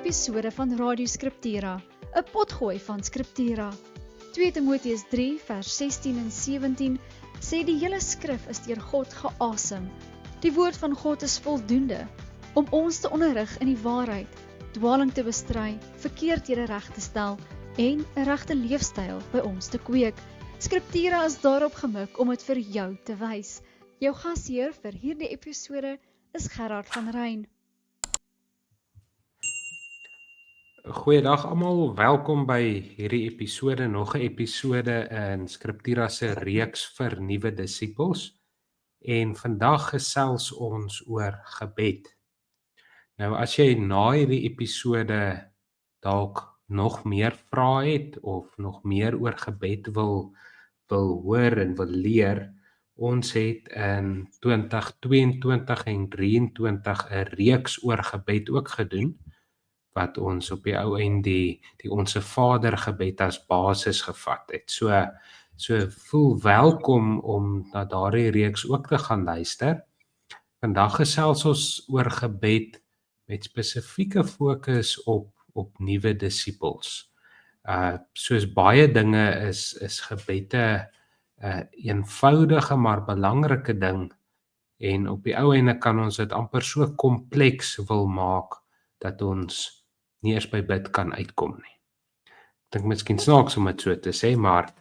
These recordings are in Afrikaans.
episode van Radio Scriptura, 'n potgooi van Scriptura. 2 Timoteus 3 vers 16 en 17 sê die hele skrif is deur God geasem. Die woord van God is voldoende om ons te onderrig in die waarheid, dwaling te bestry, verkeerdhede reg te stel en 'n regte leefstyl by ons te kweek. Scriptura is daarop gemik om dit vir jou te wys. Jou gasheer vir hierdie episode is Gerard van Ryn. Goeiedag almal, welkom by hierdie episode, nog 'n episode in Scriptura se reeks vir nuwe disippels. En vandag gesels ons oor gebed. Nou as jy na hierdie episode dalk nog meer vrae het of nog meer oor gebed wil hoor en wil leer, ons het in 2022 en 2023 'n reeks oor gebed ook gedoen, wat ons op die ou end die Onse Vader gebed as basis gevat het. So voel welkom om na daardie reeks ook te gaan luister. Vandag gesels ons oor gebed met spesifieke fokus op nuwe disippels. Soos baie dinge is gebed 'n eenvoudige maar belangrike ding, en op die ou ende kan ons dit amper so kompleks wil maak dat ons nie eers by bid kan uitkom nie. Ek dink miskien snaaks om dit so te sê, maar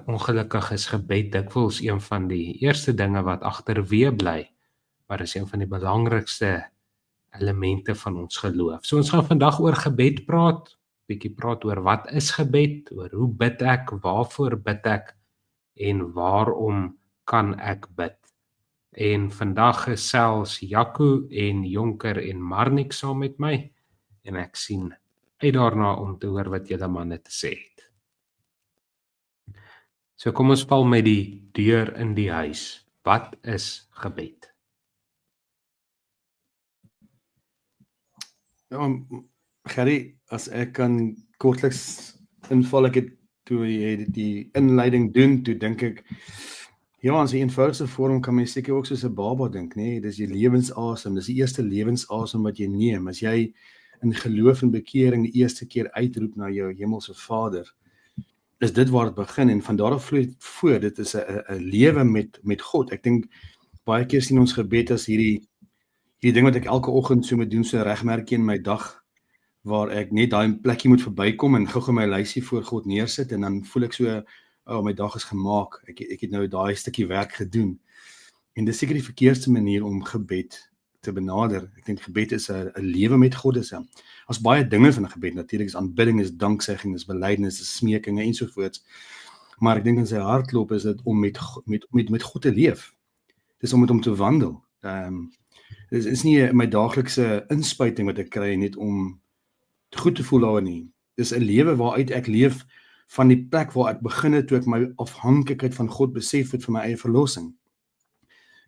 ongelukkig is gebed dikwels een van die eerste dinge wat agterweë bly, maar is een van die belangrikste elemente van ons geloof. So ons gaan vandag oor gebed bietjie praat oor wat is gebed, oor hoe bid ek, waarvoor bid ek en waarom kan ek bid. En vandag gesels Jaco en Jonker en Marnik saam met my, en ek sien uit daarna om te hoor wat julle manne te sê het. So kom ons val met die deur in die huis. Wat is gebed? Ja, Gerry, as ek kan kortliks inval, ek het toe jy die inleiding doen, toe dink ek, ja, as 'n eenvoudigste vorm kan mens seker ook soos 'n baba dink, nee, dis die lewensasem, dis die eerste lewensasem wat jy neem, as jy in geloof en bekering die eerste keer uitroep na jou hemelse Vader, is dit waar dit begin, en van daar af vloei voor, dit is 'n lewe met God. Ek dink, baie keer sien ons gebed as hierdie ding wat ek elke oggend so moet doen, so 'n regmerkie in my dag, waar ek net daai plekkie moet verbykom en gou-gou my lysie voor God neersit, en dan voel ek so, my dag is gemaak, ek het nou daai stukkie werk gedoen. En dis seker die verkeerdste manier om gebed te benader. Ek dink gebed is 'n lewe met God, as baie dinge van 'n gebed, natuurlik is aanbidding, is danksegging, is belydenis, is smekinge ensovoorts. Maar ek dink in sy hartklop is dit om met God te leef. Dis om met hom te wandel. Dit is nie my daaglikse inspuiting wat ek kry net om goed te voel daarin nie. Dis 'n lewe waaruit ek leef van die plek waar ek begin het toe ek my afhanklikheid van God besef het vir my eie verlossing.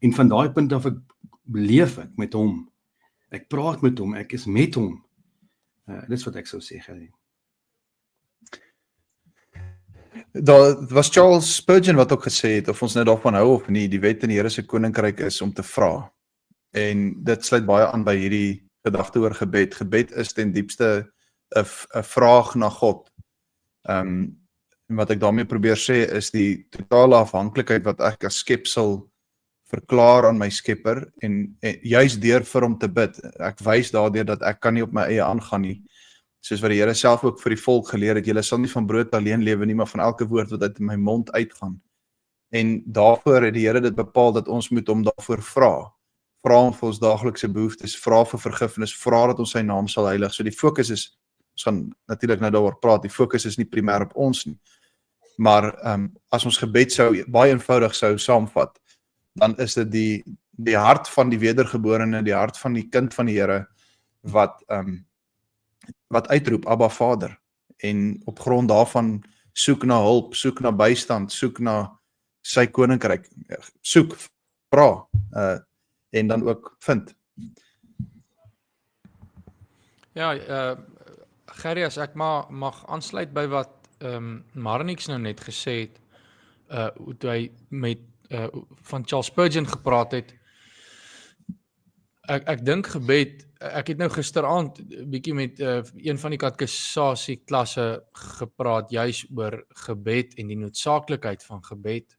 En van daai punt af ek leef ek met hom. Ek praat met hom, ek is met hom. Dis wat ek sou sê, Gerry. Daar was Charles Spurgeon wat ook gesê het, of ons nou daarvan hou of nie, die wet in die Here se koninkryk is om te vra. En dit sluit baie aan by hierdie gedagte oor gebed. Gebed is ten diepste 'n vraag na God. En wat ek daarmee probeer sê is die totale afhanklikheid wat ek as skepsel verklaar aan my Skepper, en juist deur vir hom te bid. Ek wys daardeur dat ek kan nie op my eie aangaan nie. Soos wat die Here self ook vir die volk geleer het, julle sal nie van brood alleen lewe nie, maar van elke woord wat uit my mond uitgaan. En daarvoor het die Here dit bepaal dat ons moet hom daarvoor vra. Vra hom vir ons daaglikse behoeftes, vra vir vergifnis, vra dat ons sy naam sal heilig. So die fokus is, ons gaan natuurlik nou daaroor praat, die fokus is nie primêr op ons nie. Maar as ons gebed baie eenvoudig sou saamvat, dan is dit die hart van die wedergeborene, die hart van die kind van die Here, wat uitroep, Abba Vader, en op grond daarvan soek na hulp, soek na bystand, soek na sy koninkryk, soek, vra, en dan ook vind. Ja, Gerry, as ek mag aansluit by wat Marnix nou net gesê het, toe hy met van Charles Spurgeon gepraat het, Ek dink gebed, ek het nou gisteraand bietjie met een van die katekisasie klasse gepraat juis oor gebed en die noodsaaklikheid van gebed.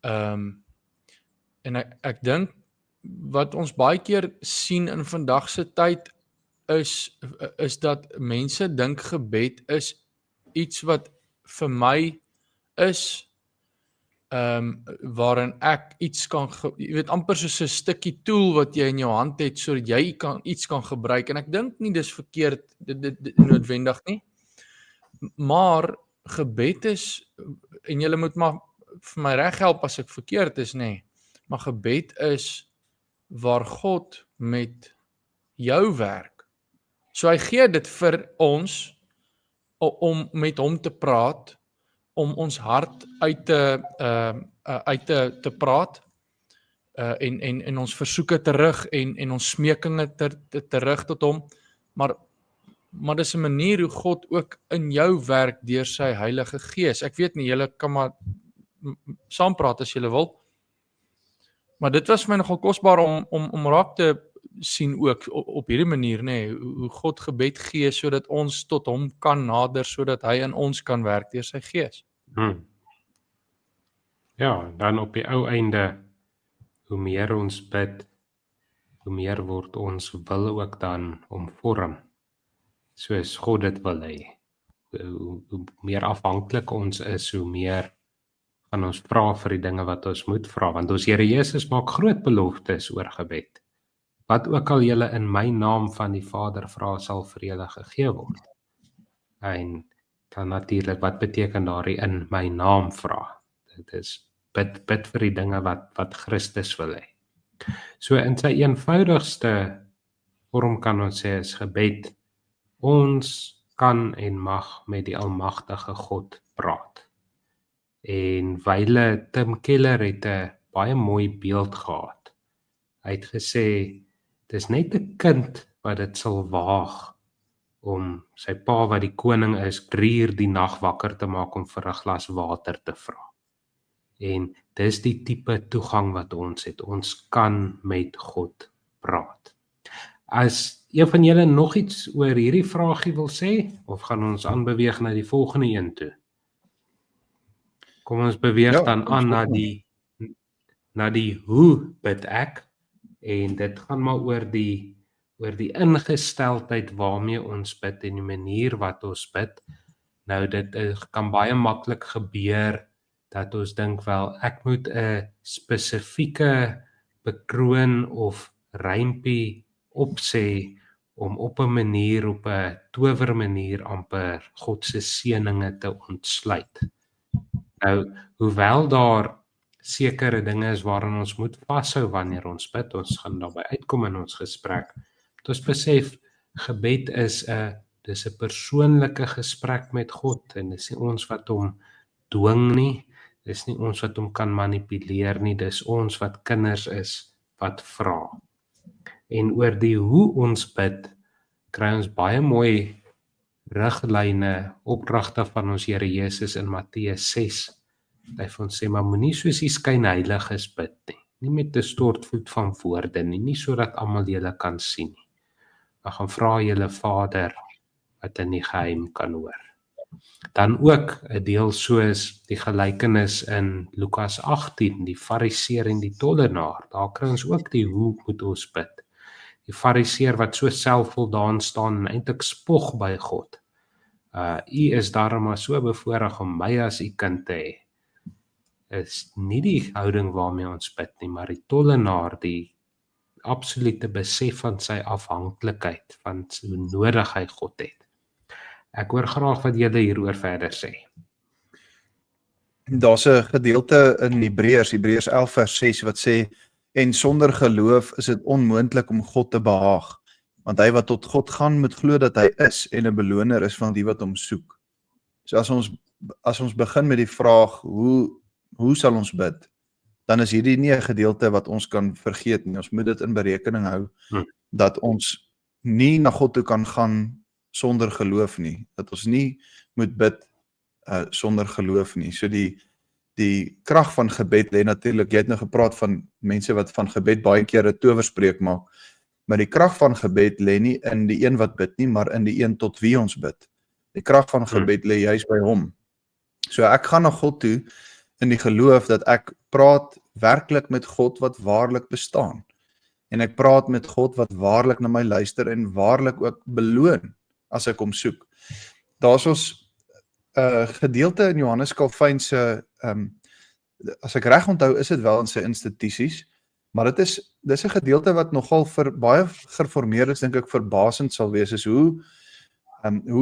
En ek dink wat ons baie keer sien in vandag se tyd is dat mense dink gebed is iets wat vir my is waarin ek iets kan, jy weet amper soos 'n stukkie tool wat jy in jou hand het sodat jy iets kan gebruik en ek dink nie dis verkeerd dit noodwendig nie. Maar gebed is en julle moet maar vir my reg help as ek verkeerd is nê. Maar gebed is waar God met jou werk. So hy gee dit vir ons om met hom te praat, om ons hart uit te praat en ons versoeke terug en ons smekinge terug tot hom, maar dis 'n manier hoe God ook in jou werk deur sy Heilige Gees. Ek weet nie, julle kan maar saam praat as julle wil, maar dit was vir my nogal kosbaar om raak te sien ook op hierdie manier, nê, hoe God gebed gee sodat ons tot hom kan nader, sodat hy in ons kan werk deur sy Gees. Ja, dan op die ou einde, hoe meer ons bid, hoe meer word ons wil ook dan omvorm, soos God dit wil hê. Hoe meer afhanklik ons is, hoe meer gaan ons vra vir die dinge wat ons moet vra, want ons Here Jesus maak groot beloftes oor gebed. Wat ook al julle in my naam van die Vader vra, sal vir julle gegee word. En dan natuurlik, wat beteken daardie in my naam vra? Dit is bid vir die dinge wat Christus wil hê. So in sy eenvoudigste vorm kan ons sê is gebed. Ons kan en mag met die almagtige God praat. En wyle Tim Keller het 'n baie mooi beeld gehad. Hy het gesê, dis net 'n kind wat dit sal waag om sy pa wat die koning is 3 uur die nag wakker te maak om vir 'n glas water te vra. En dis die tipe toegang wat ons het. Ons kan met God praat. As een van julle nog iets oor hierdie vraagie wil sê, of gaan ons aanbeweeg na die volgende een toe? Kom ons beweeg dan aan na die hoe bid ek, en dit gaan maar oor die ingesteldheid waarmee ons bid en die manier wat ons bid. Nou dit kan baie maklik gebeur dat ons dink wel ek moet 'n spesifieke bekroon of rympie opsê om op 'n manier, op 'n towermanier amper God se seëninge te ontsluit. Nou, hoewel daar sekere dinge is waaraan ons moet vashou wanneer ons bid, ons gaan daarby uitkom in ons gesprek. Ons besef gebed is 'n persoonlike gesprek met God en dis nie ons wat hom dwing nie, dis nie ons wat hom kan manipuleer nie, dis ons wat kinders is wat vra. En oor die hoe ons bid, kry ons baie mooi riglyne, opdragte van ons Here Jesus in Matteus 6. Hy vir ons sê, maar moenie soos die skynheiliges bid nie met 'n stortvloed van woorde nie sodat almal julle kan sien nie. Maar gaan vra julle Vader wat in die geheim kan hoor. Dan ook 'n deel soos die gelykenis in Lukas 18, die fariseer en die tollenaar. Daar kry ons ook die hoe moet ons bid. Die fariseer wat so selfvoldaan staan en eintlik spog by God. U is daarom maar so bevoorreg om my as u kind te hê. Is nie die houding waarmee ons bid nie, maar die tollenaar, die absolute besef van sy afhanklikheid, van hoe nodig hy God het. Ek hoor graag wat julle hieroor verder sê. Daar's 'n gedeelte in Hebreërs 11 vers 6 wat sê, en sonder geloof is dit onmoontlik om God te behaag, want hy wat tot God gaan moet glo dat hy is en 'n beloner is van die wat hom soek. So as ons begin met die vraag, hoe sal ons bid? Dan is hierdie nie 'n gedeelte wat ons kan vergeet nie. Ons moet dit in berekening hou, dat ons nie na God toe kan gaan sonder geloof nie. Dat ons nie moet bid sonder geloof nie. So die krag van gebed lê natuurlik, jy het nou gepraat van mense wat van gebed baie keer 'n towerspreek maak. Maar die krag van gebed lê nie in die een wat bid nie, maar in die een tot wie ons bid. Die krag van gebed lê juis by hom. So ek gaan na God toe in die geloof dat ek praat werklik met God wat waarlik bestaan. En ek praat met God wat waarlik na my luister en waarlik ook beloon as ek hom soek. Daar's ons gedeelte in Johannes Calvin se as ek reg onthou is dit wel in sy institusies, maar dis 'n gedeelte wat nogal vir baie gereformeerdes dink ek verbasend sal wees, is hoe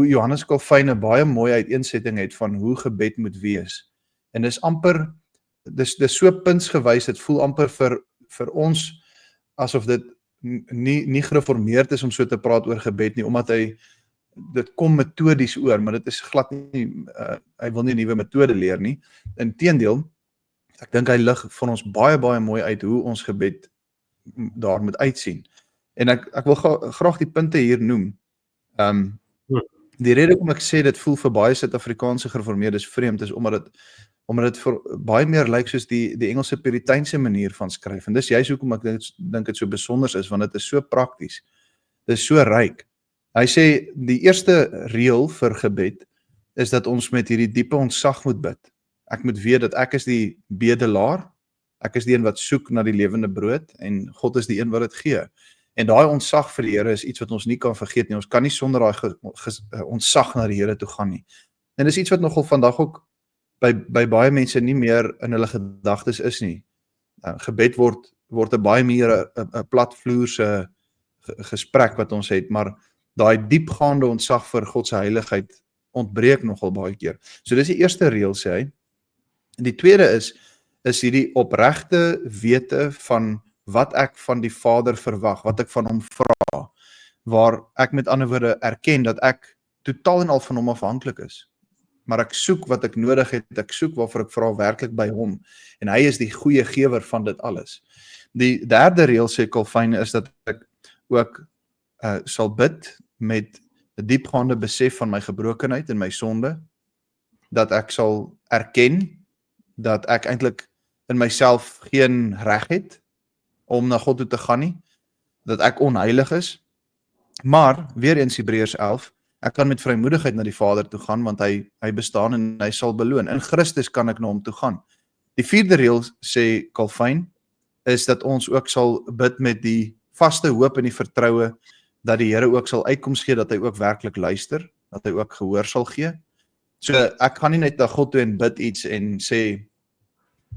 Johannes Calvin 'n baie mooi uiteensetting het van hoe gebed moet wees. En dis amper dis so puntsgewys, dit voel amper vir ons asof dit nie gereformeerd is om so te praat oor gebed nie, omdat dit kom metodies oor, maar dit is glad nie, hy wil nie 'n nuwe metode leer nie. Inteendeel, ek dink hy lig van ons baie mooi uit hoe ons gebed daar moet uitsien. En ek wil graag die punte hier noem. Die rede hoekom ek sê dit voel vir baie Suid-Afrikaanse gereformeerdes vreemd is omdat dit vir baie meer lyk soos die Engelse Puriteinse manier van skryf. En dis juist hoekom ek dink dit so besonder is, want dit is so prakties. Dit is so ryk. Hy sê die eerste reël vir gebed is dat ons met hierdie diepe ontsag moet bid. Ek moet weet dat ek is die bedelaar, ek is die een wat soek na die lewende brood en God is die een wat dit gee. En daai ontsag vir die Here is iets wat ons nie kan vergeet nie. Ons kan nie sonder daai ontsag na die Here toe gaan nie. En dis iets wat nogal vandag ook by baie mense nie meer in hulle gedagtes is nie. Gebed word 'n baie meer 'n platvloerse gesprek wat ons het, maar daai diepgaande ontsag vir God se heiligheid ontbreek nogal baie keer. So dis die eerste reël, sê hy. En die tweede is hierdie opregte wete van wat ek van die Vader verwag, wat ek van hom vra, waar ek met ander woorde erken dat ek totaal en al van hom afhanklik is. Maar ek soek wat ek nodig het, ek soek waarvoor ek vra werklik by hom, en hy is die goeie gewer van dit alles. Die derde reël, sê Calvin, is dat ek ook sal bid met 'n diepgaande besef van my gebrokenheid en my sonde, dat ek sal erken dat ek eintlik in myself geen reg het om na God toe te gaan nie, dat ek onheilig is, maar, weer eens Hebreërs 11, ek kan met vrymoedigheid na die Vader toe gaan, want hy bestaan en hy sal beloon. In Christus kan ek na hom toe gaan. Die vierde reël, sê Calvin, is dat ons ook sal bid met die vaste hoop en die vertroue dat die Here ook sal uitkoms gee, dat hy ook werklik luister, dat hy ook gehoor sal gee. So ek gaan nie net na God toe en bid iets en sê,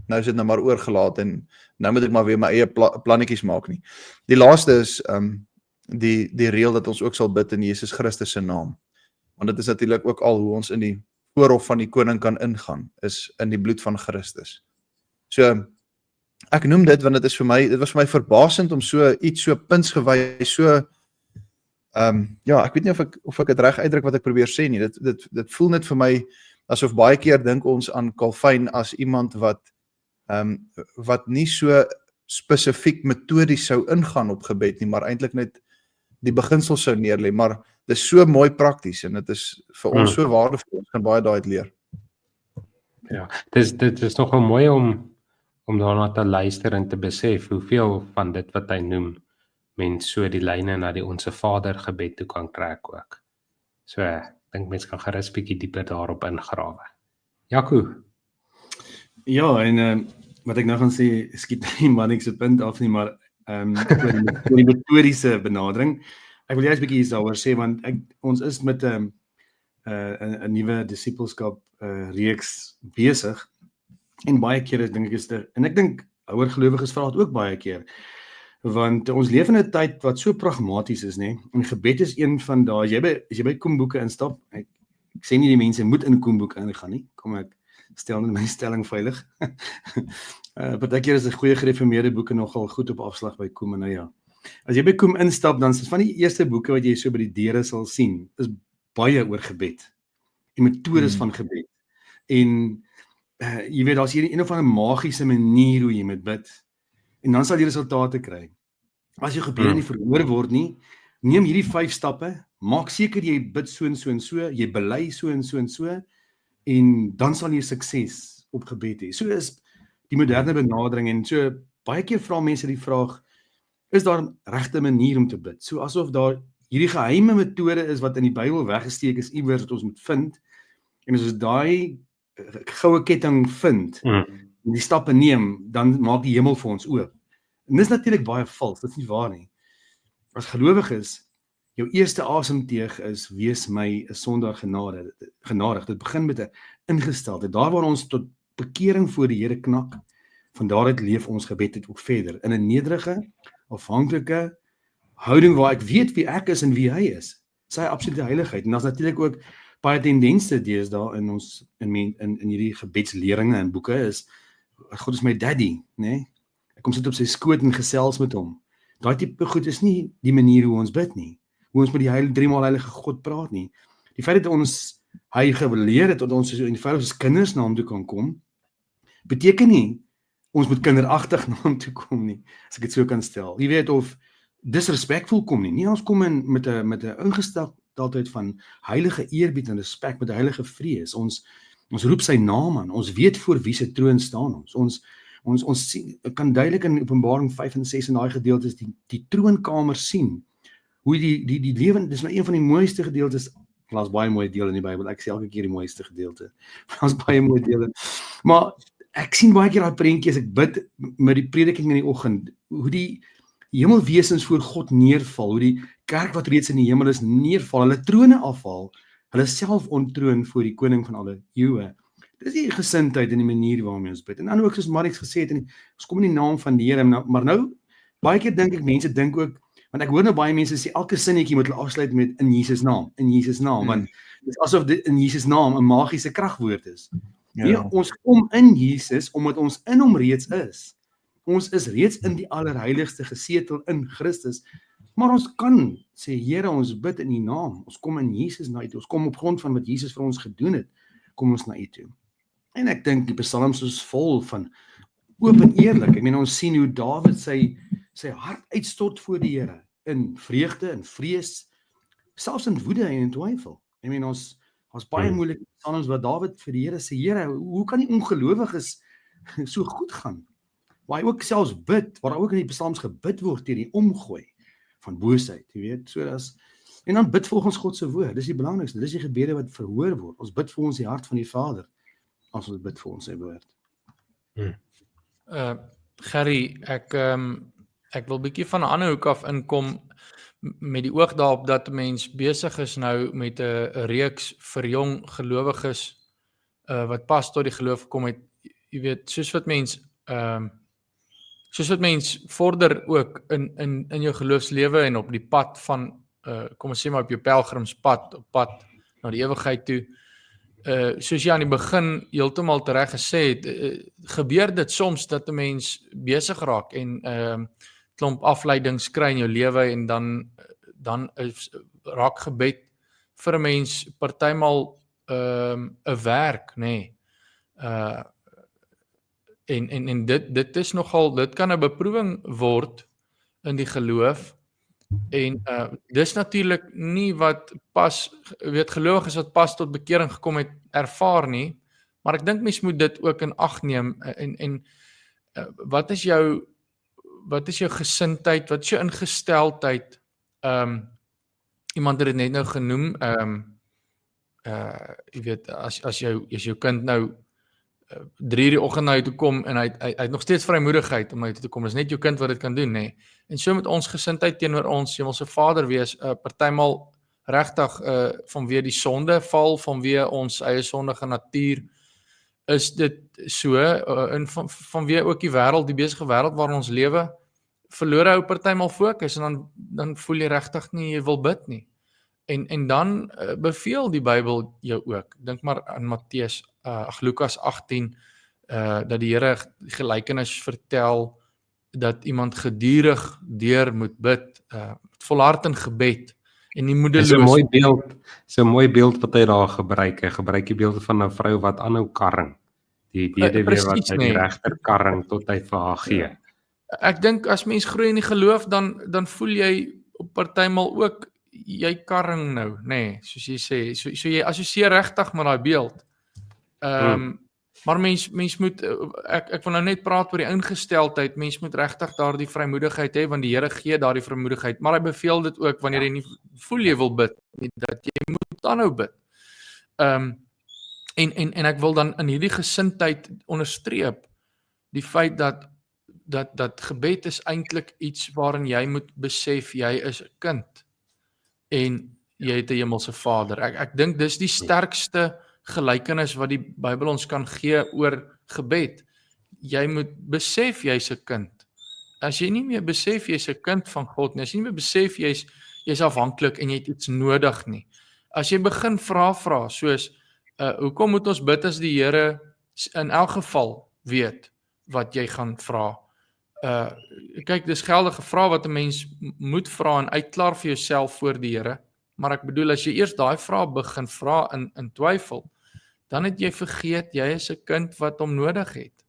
nou is dit nou maar oorgelaat en nou moet ek maar weer my eie plannetjies maak nie. Die laaste is die reël dat ons ook sal bid in Jesus Christus se naam. Want dit is natuurlik ook al hoe ons in die voorhof van die koning kan ingaan, is in die bloed van Christus. So ek noem dit want dit was vir my verbasend om so iets so puntsgewys, so ek weet nie of ek dit reg uitdruk wat ek probeer sê nie. Dit voel net vir my asof baie keer dink ons aan Calvin as iemand wat nie so spesifiek metodies sou ingaan op gebed nie, maar eintlik net die beginsel sou neerlê, maar dit is so mooi prakties en dit is vir ons so waardevol. Ons kan baie daaruit leer. Ja, dit is nogal mooi om daarna te luister en te besef hoeveel van dit wat hy noem mens so die lyne na die Onse Vader gebed toe kan trek ook. So ek dink mens kan gerus bietjie dieper daarop ingrawe. Jaco. Ja, en wat ek nou gaan sê, skiet nie maar niks se punt af nie, maar oor die metodiese benadering. Ek wil juist 'n bietjie iets daaroor sê, want ons is met 'n nuwe disippelskap reeks besig, en baie kere dink ek en ek dink ouer gelowiges vra dit ook baie keer, want ons leef in 'n tyd wat so pragmaties is, nê? En gebed is een van daai, as jy by Koemboeke instap, ek sê nie die mense moet in Koemboeke ingaan nie, kom ek stel net my stelling veilig. Partykeer is 'n goeie gereformeerde boeke nogal goed op afslag by Koem, en nou ja. As jy by Koem instap, dan is van die eerste boeke wat jy so by die deure sal sien, is baie oor gebed, en metodes van gebed. En jy weet, daar's hier een of ander magiese manier hoe jy moet bid, en dan sal jy resultate kry. As jou gebede nie verhoor word nie, neem hierdie 5 stappe, maak seker jy bid so en so en so, jy bely so en so en so, en dan sal jy sukses op gebed hê. So is die moderne benadering, en so baie keer vra mense die vraag, is daar 'n regte manier om te bid? So asof daar hierdie geheime metode is wat in die Bybel weggesteek is iewers wat ons moet vind. En as ons daai goue ketting vind, en die stappe neem, dan maak die hemel vir ons oop. En dis natuurlik baie vals, dit is nie waar nie. As gelowiges, jou eerste asemteug is, wees my 'n sondaar genadig. Dit begin met 'n ingesteldheid. Daar waar ons tot bekering voor die Here knak, van daaruit leef ons gebed dit ook verder, in 'n nederige, afhanklike houding waar ek weet wie ek is en wie hy is. Sy absolute heiligheid. En daar's natuurlik ook baie tendense deesdae in ons in hierdie gebedsleringe en boeke is, God is my daddy, né? Ek kom sit op sy skoot en gesels met hom. Daai tipe goed is nie die manier hoe ons bid nie. Hoe ons met die driemaal heilige God praat nie. Die feit dat hy geleer het dat ons so eenvoudig as kinders na hom toe kan kom, beteken nie ons moet kinderagtig na hom toe kom nie, as ek dit so kan stel. Jy weet, of disrespectful kom nie. Nee, ons kom in met 'n ingesteldheid van heilige eerbied en respek, met 'n heilige vrees. Ons roep sy naam aan. Ons weet voor wie se troon staan ons. Ons sien, kan duidelik in Openbaring 5 en 6 in daai gedeeltes die troonkamer sien. Hoe die lewe, dis nou een van die mooiste gedeeltes. Daar's baie mooi dele in die Bybel. Ek sê elke keer die mooiste gedeelte. Daar's baie mooi dele. Maar ek sien baie keer daai prentjie as ek bid met die prediking in die oggend, hoe die hemelwesens voor God neerval, hoe die kerk wat reeds in die hemel is neerval, hulle trone afhaal, hulle self ontroon voor die koning van alle eeue. Dis die gesindheid en die manier waarmee ons bid. En dan ook soos Marix gesê het, ons kom in die naam van die Here, maar nou, baie keer dink ek, mense dink ook, want ek hoor nou baie mense sê, elke sinnetjie moet hulle afsluit met in Jesus naam, want dit is asof dit in Jesus naam 'n magiese kragwoord is. Ja. Nee, ons kom in Jesus, omdat ons in hom reeds is. Ons is reeds in die allerheiligste gesetel in Christus, maar ons kan sê, Here, ons bid in U naam, ons kom in Jesus na U toe, ons kom op grond van wat Jesus vir ons gedoen het, kom ons na U toe. En ek dink die psalms is vol van oop en eerlik. Ek meen, ons sien hoe Dawid sy hart uitstort voor die Here, in vreugde, in vrees, selfs in woede en in twyfel. Ek meen, ons baie moeilike psalms wat Dawid vir die Here sê, Here, hoe kan die ongelowiges so goed gaan? Waar hy ook selfs bid, waar ook in die psalms gebid word teen die omgooi van boosheid, jy weet, en dan bid volgens God se woord. Dis die belangrikste, dis die gebede wat verhoor word. Ons bid vir ons die hart van die Vader, as ons bid vir ons sy woord. Gerry, ek wil bietjie van 'n ander hoek af inkom, met die oog daarop dat mens besig is nou met 'n reeks vir jong gelowiges, wat pas tot die geloof gekom het. Jy weet, soos wat mens vorder ook in jou geloofslewe en op die pad van, kom ons sê maar op jou pelgrimspad, op pad na die ewigheid toe, soos jy aan die begin heeltemal tereg gesê het, gebeur dit soms dat 'n mens besig raak en klomp afleidings kry in jou lewe en dan raak gebed vir 'n mens partymal 'n werk, nê. En dit is nogal, dit kan 'n beproewing word in die geloof. En dis natuurlik nie wat pas, weet, gelowiges wat pas tot bekering gekom het ervaar nie, maar ek dink mens moet dit ook in ag neem. En wat is jou gesindheid, wat is jou ingesteldheid? Iemand het dit net nou genoem, jy weet, as jou kind nou 3 uur die oggend na jou toe kom en hy het nog steeds vrymoedigheid om na jou toe te kom, is net jou kind wat dit kan doen, nê. En so met ons gesindheid teenoor ons hemelse Vader wees, partymal regtig vanweë die sonde val, vanweë ons eie sondige natuur, is dit so, en vanweë ook die wêreld, die besige wêreld waarin ons lewe, verloor hy partymal fokus en dan voel jy regtig nie jy wil bid nie. En dan beveel die Bybel jou ook. Dink maar aan Lukas 18, dat die Here gelykenis vertel dat iemand gedurig deur moet bid, volhard in gebed en nie moedeloos. Dis 'n mooi beeld wat hy daar gebruik. Hy gebruik die beeld van 'n vrou wat aanhou karring. Die weduwee wat uit die regter karring tot hy vir haar gee. Ek dink as mens groei in die geloof, dan voel jy op partymal ook jy karring nou, nê, soos jy sê, so jy assosieer regtig met daai beeld. Maar mens moet ek wil nou net praat oor die ingesteldheid. Mens moet regtig daardie vrymoedigheid hê, want die Here gee daardie vrymoedigheid, maar hy beveel dit ook wanneer jy nie voel jy wil bid nie, dat jy moet aanhou bid. En ek wil dan in hierdie gesindheid onderstreep die feit dat gebed is eintlik iets waarin jy moet besef jy is 'n kind en jy het 'n hemelse Vader. Ek dink dis die sterkste gelykenis wat die Bybel ons kan gee oor gebed. Jy moet besef jy's 'n kind. As jy nie meer besef jy's 'n kind van God nie, as jy nie meer besef jy's afhanklik en jy het iets nodig nie. As jy begin vra soos hoekom moet ons bid as die Here in elk geval weet wat jy gaan vra? Kyk, dis geldige vrae wat 'n mens moet vra en uitklaar vir jouself voor die Here. Maar ek bedoel, as jy eers daai vrae begin vra in twyfel, dan het jy vergeet jy is 'n kind wat hom nodig het,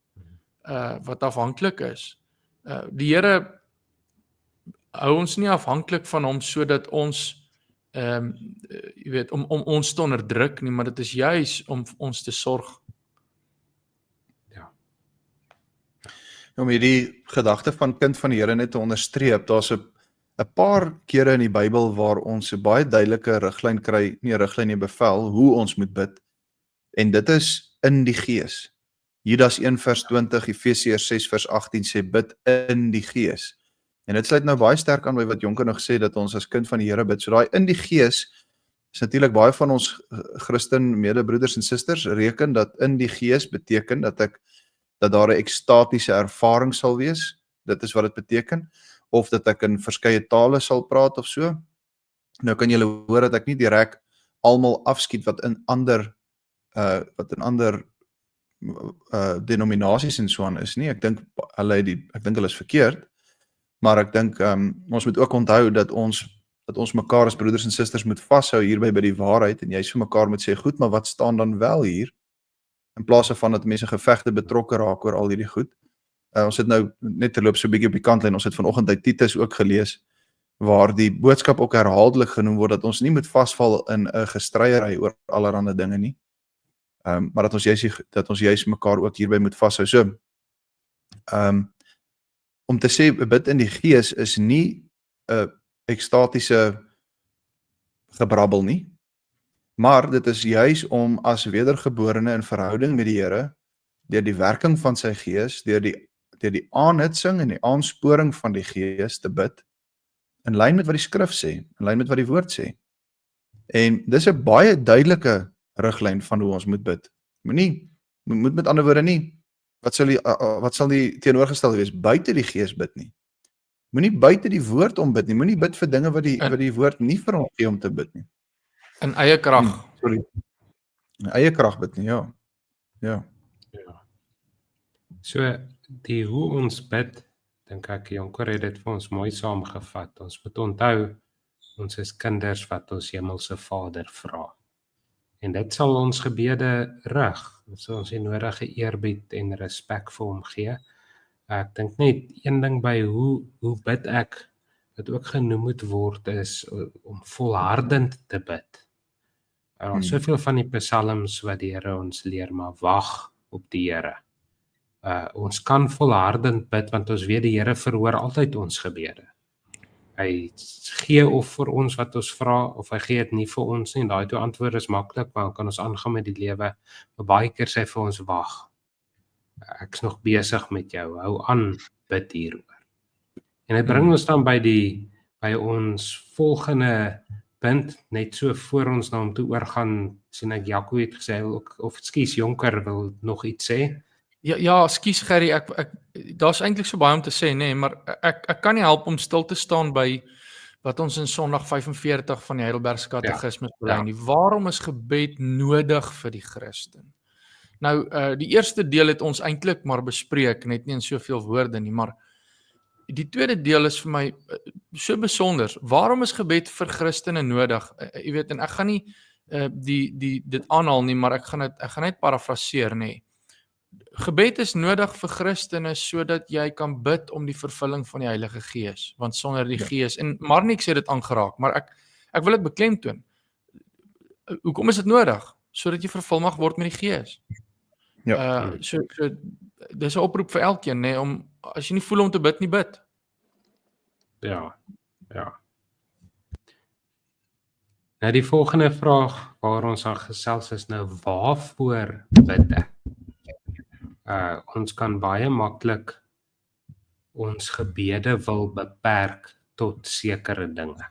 wat afhanklik is. Die Here hou ons nie afhanklik van hom sodat ons jy weet, om ons te onderdruk nie, maar dit is juis om ons te sorg. Om hierdie gedagte van kind van die Here net te onderstreep, daar's 'n paar kere in die Bybel waar ons 'n baie duidelike riglyn kry, nie 'n riglyn nie, bevel hoe ons moet bid. En dit is in die Gees. Judas 1 vers 20, Efesiërs 6 vers 18 sê bid in die Gees. En dit sluit nou baie sterk aan by wat Jonker nog gesê dat ons as kind van die Here bid. So daai in die Gees is natuurlik baie van ons Christen medebroeders en susters reken dat in die Gees beteken dat daar 'n ekstatiese ervaring sal wees. Dit is wat dit beteken. Of dat ek in verskeie tale sal praat of so. Nou kan julle hoor dat ek nie direk almal afskiet wat in ander denominasies en so aan is nie. Ek dink hulle is verkeerd. Maar ek dink ons moet ook onthou dat ons mekaar as broeders en susters moet vashou hierby by die waarheid en jy vir mekaar moet sê, goed, maar wat staan dan wel hier? In plaas van dat mense gevegte betrokke raak oor al hierdie goed. Ons het nou net terloop so 'n bietjie op die kantlyn, ons het vanoggend uit Titus ook gelees, waar die boodskap ook herhaaldelik genoem word, dat ons nie moet vasval in 'n gestryery oor allerlei dinge nie, maar dat ons juis mekaar ook hierby moet vashou. So, om te sê, bid in die Gees is nie 'n ekstatiese gebrabbel nie, maar dit is juis om as wedergeborene in verhouding met die Here, deur die werking van sy Gees, deur die aanhitsing en die aansporing van die Gees te bid, in lyn met wat die skrif sê, in lyn met wat die woord sê. En dis 'n baie duidelike riglyn van hoe ons moet bid. Moet met ander woorde nie, wat sal die teenoorgestelde wees, buite die Gees bid nie. Moenie buite die woord om bid nie, moenie bid vir dinge wat die woord nie vir ons gee om te bid nie. In eie krag. In eie krag bid nie, ja. So, die hoe ons bid, dink ek Jonker het dit vir ons mooi saamgevat. Ons moet onthou, ons is kinders wat ons hemelse Vader vra. En dit sal ons gebede rig. Dit sal ons die nodige eerbied en respek vir hom gee. Ek dink net een ding by hoe bid ek, wat ook genoem moet word, is om volhardend te bid. Ons soveel van die psalms wat die Here ons leer, maar wag op die Here. Ons kan volhardend bid, want ons weet die Here verhoor altyd ons gebede. Hy gee of vir ons wat ons vra, of hy gee dit nie vir ons nie. Daai twee antwoorde is maklik, maar kan ons aangaan met die lewe. Maar baie keer sê hy vir ons, wag. Ek's nog besig met jou, hou aan, bid hieroor. En dit bring ons dan by ons volgende punt, net so voor ons na hom toe oorgaan, sien ek Jaco het gesê, of ekskuus, Jonker wil nog iets sê. Ja, ekskuus Gerry, daar's eintlik so baie om te sê, nee, maar ek kan nie help om stil te staan by wat ons in Sondag 45 van die Heidelbergse Katekismes bely nie. Waarom is gebed nodig vir die Christen? Nou, die eerste deel het ons eintlik maar bespreek, net nie in soveel woorde nie, maar die tweede deel is vir my so besonder. Waarom is gebed vir Christene nodig? Jy weet, en ek gaan nie dit aanhaal nie, maar ek gaan net parafraseer, nee. Gebed is nodig vir Christene sodat jy kan bid om die vervulling van die Heilige Gees, want sonder die Gees, en Marnik sê dit aangeraak, maar ek wil dit beklemtoon. Hoekom is dit nodig? Sodat jy vervul mag word met die Gees. Ja. So dis 'n oproep vir elkeen, nê, om as jy nie voel om te bid nie, bid. Ja. Nou die volgende vraag waar ons aan gesels is nou, waarvoor bid ek? Ons kan baie maklik ons gebede wil beperk tot sekere dinge.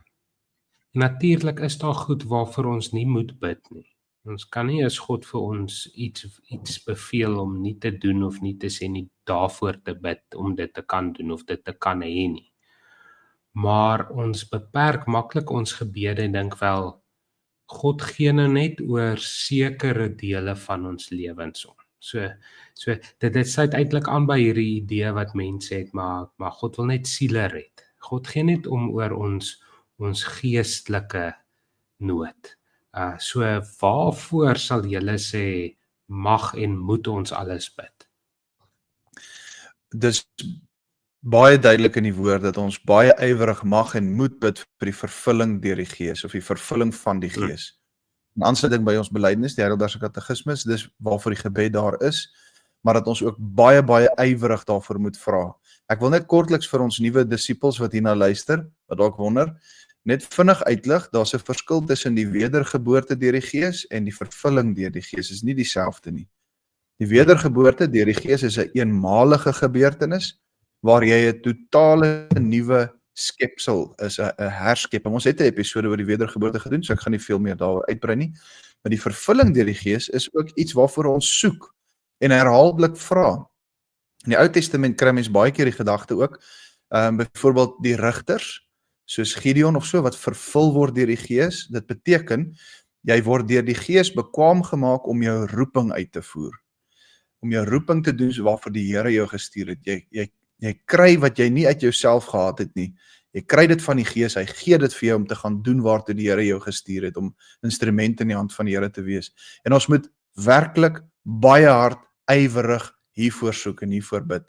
Natuurlik is daar goed waarvoor ons nie moet bid nie. Ons kan nie as God vir ons iets beveel om nie te doen of nie te sê nie, daarvoor te bid om dit te kan doen of dit te kan hê nie. Maar ons beperk maklik ons gebede en dink wel, God gee nou net oor sekere dele van ons lewens om. So dit sluit eintlik aan by hierdie idee wat mense het, maar God wil net siele red. God gee net om oor ons geestelike nood. So waarvoor sal julle sê mag en moet ons alles bid? Dis baie duidelik in die woord dat ons baie ywerig mag en moet bid vir die vervulling deur die Gees of die vervulling van die Gees. In aansluiting by ons belydenis, die Heidelbergse Katekismes, dis waarvoor die gebed daar is, maar dat ons ook baie ywerig daarvoor moet vra. Ek wil net kortliks vir ons nuwe disippels wat hierna luister, wat dalk wonder, net vinnig uitlig, daar's 'n verskil tussen die wedergeboorte deur die Gees en die vervulling deur die Gees, is nie dieselfde nie. Die wedergeboorte deur die Gees is 'n eenmalige gebeurtenis, waar jy 'n totale nuwe skepsel is, 'n herskepping. Ons het 'n episode oor die wedergeboorte gedoen, so ek gaan nie veel meer daaroor uitbrei nie. Maar die vervulling deur die Gees is ook iets waarvoor ons soek en herhaaldelik vra. In die Ou Testament kry mens baie keer die gedagte ook, byvoorbeeld die rigters, soos Gideon of so, wat vervul word deur die Gees. Dit beteken, jy word deur die Gees bekwaam gemaak om jou roeping uit te voer. Om jou roeping te doen waarvoor die Here jou gestuur het. Jy kry wat jy nie uit jouself gehad het nie. Jy kry dit van die Gees, hy gee dit vir jou om te gaan doen waartoe die Here jou gestuur het, om instrument in die hand van die Here te wees. En ons moet werklik baie hard ywerig hiervoor soek en hiervoor bid.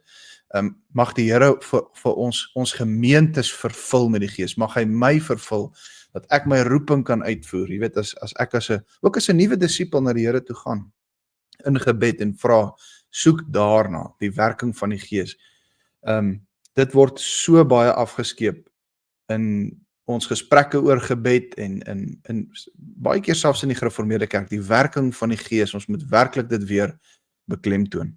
Mag die Here vir ons gemeentes vervul met die Gees. Mag hy my vervul, dat ek my roeping kan uitvoer. Jy weet, as ek ook as 'n nuwe disipel na die Here toe gaan, in gebed en vra, soek daarna, die werking van die Gees. Dit word so baie afgeskeep in ons gesprekke oor gebed en baie keer selfs in die gereformeerde kerk, die werking van die Gees, ons moet werklik dit weer beklemtoon.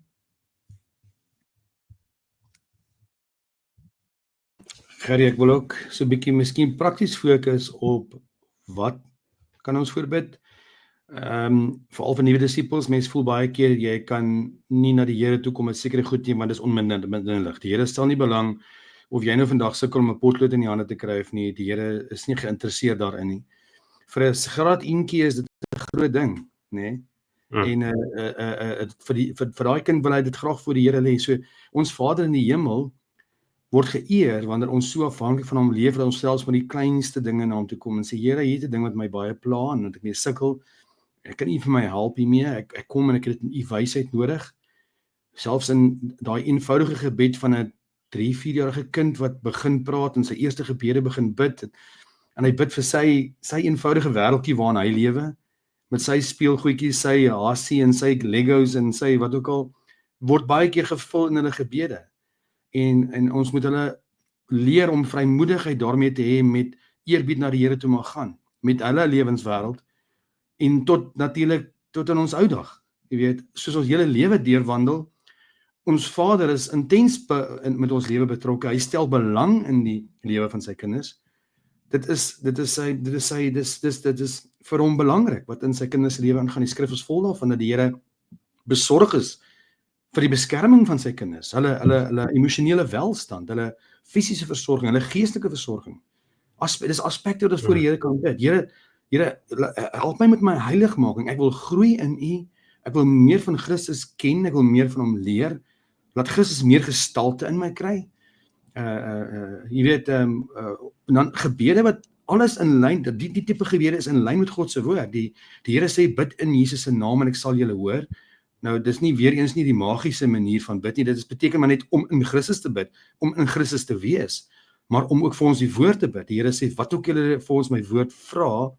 Gerrie, ek wil ook so 'n bietjie miskien prakties fokus op wat kan ons voorbid. Veral vir nuwe disippels, mense voel baie keer jy kan nie na die Here toe kom met sekere goed nie, want dis onminderlik. Die Here stel nie belang of jy nou vandag sukkel om 'n potlood in die hande te kry of nie. Die Here is nie geïnteresseerd daarin nie. Vir 'n graad eentjie is dit 'n groot ding, nê? En vir daai kind wil hy dit graag voor die Here lê. So ons Vader in die hemel word geëer wanneer ons so afhanklik van hom leef dat ons selfs met die kleinste dinge na hom toe kom en sê, Here, hier is 'n ding wat my baie pla en dat ek mee sukkel. Ek kan nie vir my help hiermee. Ek kom en ek het u wysheid nodig. Selfs in daai eenvoudige gebed van 'n 3-4-jarige kind wat begin praat en sy eerste gebede begin bid en hy bid vir sy eenvoudige wêreldjie waarin hy lewe met sy speelgoedjies, sy hasie en sy Legos en sy wat ook al, word baie keer gevul in hulle gebede. En ons moet hulle leer om vrymoedigheid daarmee te hê met eerbied na die Here toe mag gaan, met hulle lewenswêreld en natuurlik tot in ons ou dag. Jy weet, soos ons hele lewe deurwandel, ons Vader is intens met ons lewe betrokke. Hy stel belang in die lewe van sy kinders. Dit is vir hom belangrik wat in sy kinders se lewe aangaan. Die skrif is vol daarvan dat die Here besorg is vir die beskerming van sy kinders, hulle emosionele welstand, hulle fisiese versorging, hulle geestelike versorging. Dis aspekte wat ons voor die Here kan bid. Here, help my met my heiligmaking. Ek wil groei in U. Ek wil meer van Christus ken, ek wil meer van hom leer. Laat Christus meer gestalte in my kry. Jy weet, dan gebede wat alles in lyn, die tipe gebede is in lyn met God se woord. Die Here sê bid in Jesus se naam en ek sal julle hoor. Nou dis nie weer eens nie die magiese manier van bid nie. Dit beteken maar net om in Christus te bid, om in Christus te wees, maar om ook vir ons die woord te bid. Die Here sê wat ook julle vir ons my woord vra,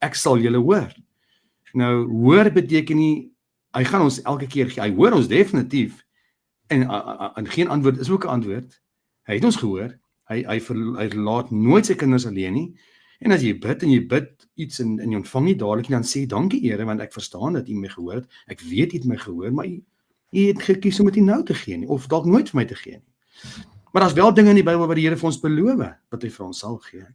ek sal julle hoor. Nou hoor beteken nie Hy gaan ons elke keer gee. Hy hoor ons definitief. En geen antwoord is ook 'n antwoord. Hy het ons gehoor. Hy laat nooit sy kinders alleen nie. En as jy bid iets en jy ontvang nie dadelik nie, dan sê dankie Here, want ek verstaan dat U my gehoor het. Ek weet U het my gehoor, maar U het gekies om dit nie nou te gee nie, of dalk nooit vir my te gee nie. Maar daar's wel dinge in die Bybel wat die Here vir ons beloof, wat hy vir ons sal gee.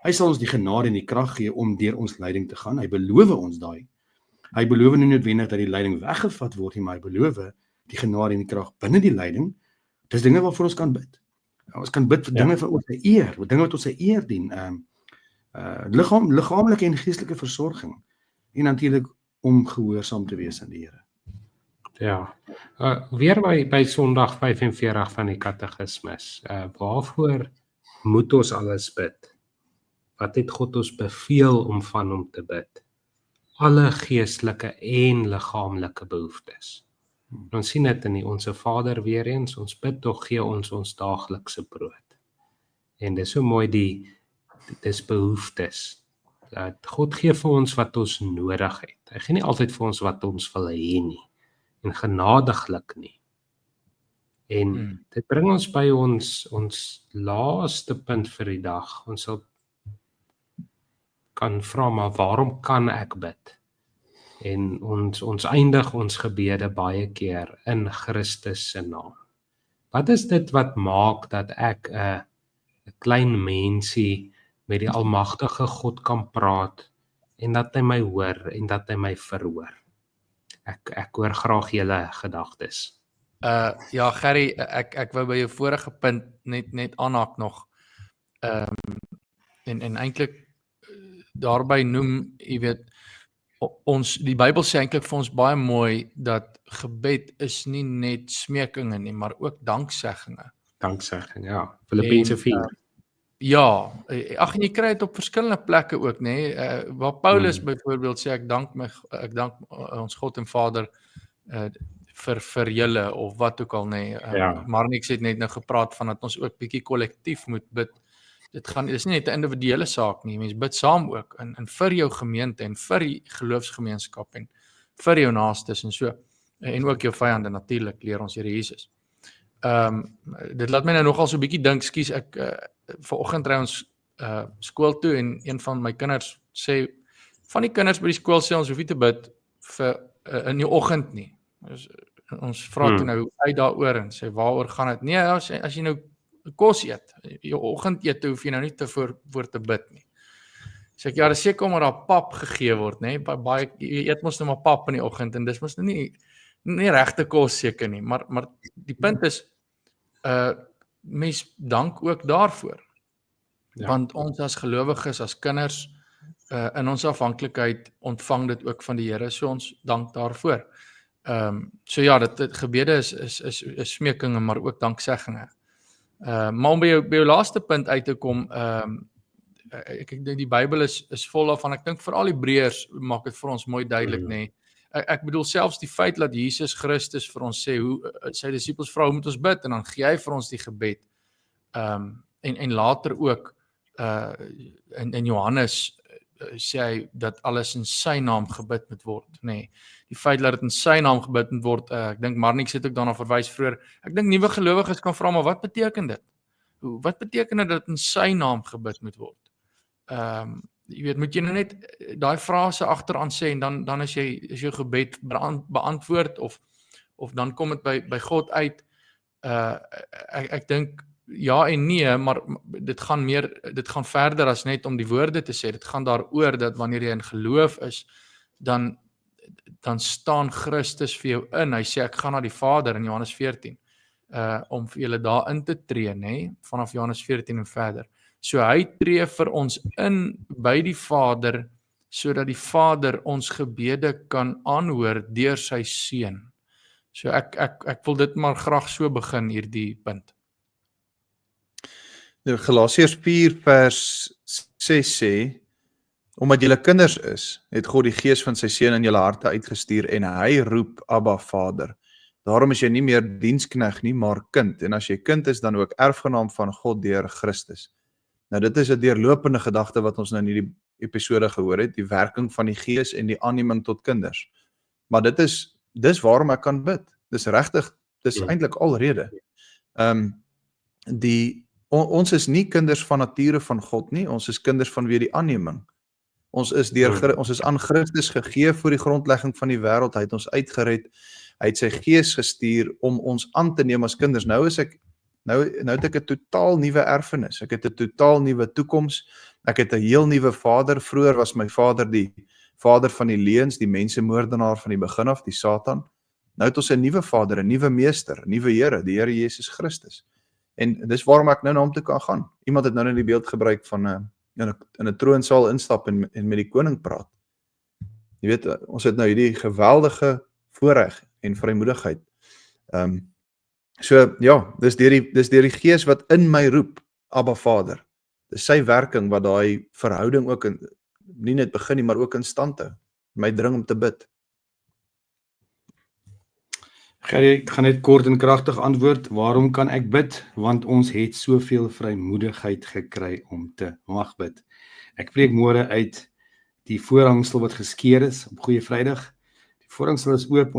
Hy sal ons die genade en die krag gee om deur ons lyding te gaan. Hy beloof ons daai. Hy beloof nie noodwendig dat die lyding weggevat word nie, maar hy beloof die genade en die krag binne die lyding. Dis dinge waarvoor ons kan bid. Ons kan bid vir dinge vir ons eer, dinge wat ons eer dien. Liggaamlike en geestelike versorging. En natuurlik om gehoorsaam te wees aan die Here. Ja. Weer by Sondag 45 van die Katekismes. Waarvoor moet ons alles bid? Wat het God ons beveel om van hom te bid? Alle geestelike en liggaamlike behoeftes. Ons sien dit in die Onse Vader weer eens, ons bid tog gee ons daaglikse brood. En dis so mooi dis behoeftes. God gee vir ons wat ons nodig het. Hy gee nie altyd vir ons wat ons wil hê nie. En genadiglik nie. En dit bring ons by ons laaste punt vir die dag. Ons sal kan vra, maar waarom kan ek bid? En ons eindig ons gebede baie keer in Christus se naam. Wat is dit wat maak dat ek 'n klein mensie met die almagtige God kan praat en dat hy my hoor en dat hy my verhoor? Ek hoor graag julle gedagtes. Ja, Gerry, ek wou by jou vorige punt net aanhaak nog. En eintlik daarby noem, jy weet, die Bybel sê eintlik vir ons baie mooi dat gebed is nie net smekinge nie, maar ook danksegginge. Danksegging, ja. Filippense 4. Ja, ag en jy kry dit op verskillende plekke ook, nê. Waar Paulus byvoorbeeld sê ek dank ons God en Vader vir julle of wat ook al, nê. Marnix het net nou gepraat van dat ons ook bietjie kollektief moet bid. Dis nie net 'n individuele saak nie, mense bid saam ook en vir jou gemeente en vir die geloofsgemeenskap en vir jou naastes en so. En ook jou vyande natuurlik, leer ons Here Jesus. Dit laat my nou nogal so 'n bietjie dink, skus ek vanoggend ry ons skool toe en een van my kinders sê, van die kinders by die skool sê ons hoef nie te bid vir in die oggend nie. Ons vra toe nou uit daaroor en sê waaroor gaan dit? Nee, as jy nou kos eet, jou oggendete hoef jy nou nie voor te bid nie. Sê ek, ja, dis seker omdat daar pap gegee word, nê? Baie jy eet mos nou maar pap in die oggend en dis mos nou nie regte kos seker nie, maar die punt is mens dank ook daarvoor. Ja. Want ons as gelowiges, as kinders in ons afhanklikheid ontvang dit ook van die Here, so ons dank daarvoor. So ja, dit gebede is smekinge, maar ook danksegginge. Maar om by jou laaste punt uit te kom, ek dink die Bybel is vol daarvan. Ek dink veral Hebreërs maak dit vir ons mooi duidelik, nê. Ek bedoel selfs die feit dat Jesus Christus vir ons sê hoe sy disippels vra hoe moet ons bid en dan gee hy vir ons die gebed. En later ook in Johannes sê hy dat alles in sy naam gebid moet word, nê. Die feit dat dit in sy naam gebid moet word, ek dink Marnix het ook daarna verwys vroeër. Ek dink nuwe gelowiges kan vra, maar wat beteken dit? Wat beteken dit dat in sy naam gebid moet word? Jy weet, moet jy nou net daai frase agteraan sê en dan is jou gebed beantwoord of dan kom dit by God uit. Ek dink ja en nee, maar dit gaan verder as net om die woorde te sê. Dit gaan daaroor dat wanneer jy in geloof is, dan staan Christus vir jou in. Hy sê ek gaan na die Vader in Johannes 14 om vir julle daar in te tree, nê, vanaf Johannes 14 en verder. So hy tree vir ons in by die Vader sodat die Vader ons gebede kan aanhoor deur sy seun. So ek wil dit maar graag so begin hierdie punt. Galasiërs 4 vers 6 sê, omdat julle kinders is, het God die gees van sy seun in julle harte uitgestuur en hy roep Abba Vader. Daarom is jy nie meer dienskneg nie, maar kind. En as jy kind is, dan ook erfgenaam van God deur Christus. Nou dit is 'n deurlopende gedagte wat ons nou in hierdie episode gehoor het, die werking van die gees en die aanneming tot kinders. Maar dit is dis waarom ek kan bid. Dis regtig, dis eintlik alrede. Ons is nie kinders van nature van God nie, ons is kinders vanweë die aanneming. Ons is aan Christus gegee voor die grondlegging van die wêreld, hy het ons uitgered, hy het sy gees gestuur om ons aan te neem as kinders. Nou het ek 'n totaal nuwe erfenis, ek het 'n totaal nuwe toekoms, ek het 'n heel nuwe vader. Vroeër was my vader die vader van die leuns, die mensemoordenaar van die begin af, die Satan. Nou het ons 'n nuwe vader, 'n nuwe meester, 'n nuwe Here, die Here Jesus Christus. En dis waarom ek nou na hom toe kan gaan. Iemand het nou net die beeld gebruik van in 'n troonsaal instap en met die koning praat. Jy weet, ons het nou hierdie geweldige voorreg en vrymoedigheid. So ja, dis deur die Gees wat in my roep, Abba Vader. Dis sy werking wat daai verhouding ook nie net begin nie, maar ook in stand hou. My dring om te bid. Gerrie, ek gaan net kort en kragtig antwoord. Waarom kan ek bid? Want ons het soveel vrymoedigheid gekry om te mag bid. Ek preek môre uit die voorhangsel wat geskeur is op Goeie Vrydag. Die voorhangsel is oop,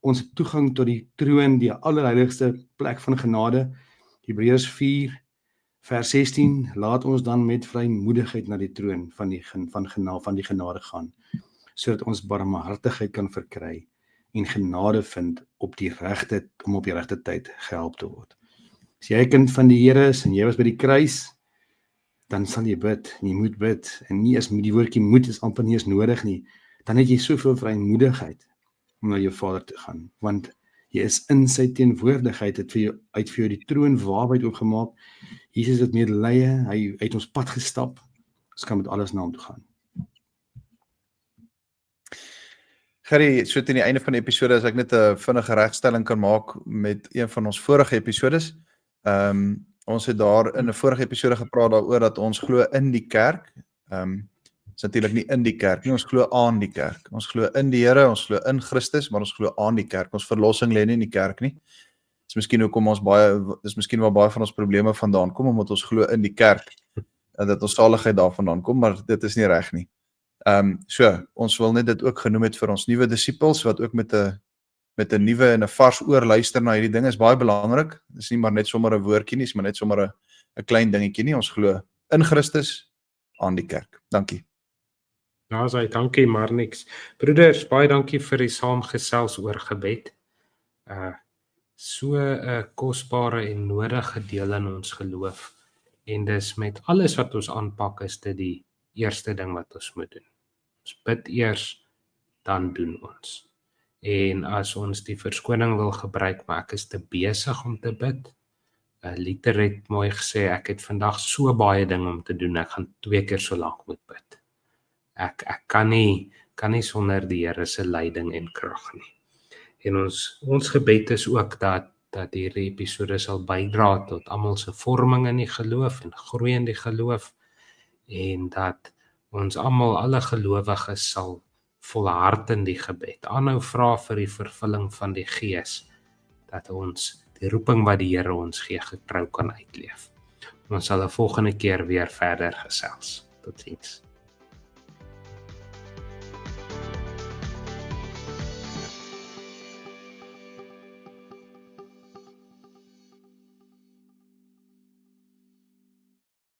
ons toegang tot die troon, die allerheiligste plek van genade. Hebreërs 4 vers 16, laat ons dan met vrymoedigheid na die troon van die genade gaan, sodat ons barmhartigheid kan verkry en genade vind om op die regte tyd gehelp te word. As jy 'n kind van die Here is en jy was by die kruis, dan sal jy bid, en jy moet bid, en nie as die woordjie moet is amper nie eens nodig nie, dan het jy soveel vrymoedigheid om na jou Vader te gaan, want jy is in sy teenwoordigheid, het vir jou die troon waarheid oopgemaak. Jesus het medelee, hy het ons pad gestap, ons kan met alles na hom toe gaan. Gerrie, so teen die einde van die episode, as ek net 'n vinnige regstelling kan maak met een van ons vorige episodes. Ons het daar in 'n vorige episode gepraat daaroor dat ons glo in die kerk. Is natuurlik nie in die kerk nie, ons glo aan die kerk. Ons glo in die Here, ons glo in Christus, maar ons glo aan die kerk. Ons verlossing lê nie in die kerk nie. Dis miskien hoekom dis miskien waar baie van ons probleme vandaan kom, omdat ons glo in die kerk, en dat ons saligheid daarvandaan kom, maar dit is nie reg nie. So, ons wil net dit ook genoem het vir ons nuwe disippels, wat ook met 'n nuwe en 'n vars oor luister na hierdie ding, is baie belangrik. Dit is nie maar net sommer 'n woordjie nie, is maar net sommer 'n klein dingetjie nie. Ons glo in Christus, aan die kerk. Dankie. Ja, dankie maar niks. Broeders, baie dankie vir die saamgesels oor gebed. So 'n kosbare en nodige deel in ons geloof. En dis met alles wat ons aanpak, is dit die eerste ding wat ons moet doen. Ons bid eers, dan doen ons. En as ons die verskoning wil gebruik, maar ek is te besig om te bid. Liter het mooi gesê, ek het vandag so baie dinge om te doen, ek gaan 2 keer so lank moet bid. Ek kan nie sonder die Here se leiding en krag nie. En ons gebed is ook dat hierdie episode sal bydra tot almal se vorming in die geloof en groei in die geloof, en dat ons almal, alle gelowiges, sal volhard in die gebed, aanhou vra vir die vervulling van die Gees, dat ons die roeping wat die Here ons gee getrou kan uitleef. Ons sal 'n volgende keer weer verder gesels. Totsiens.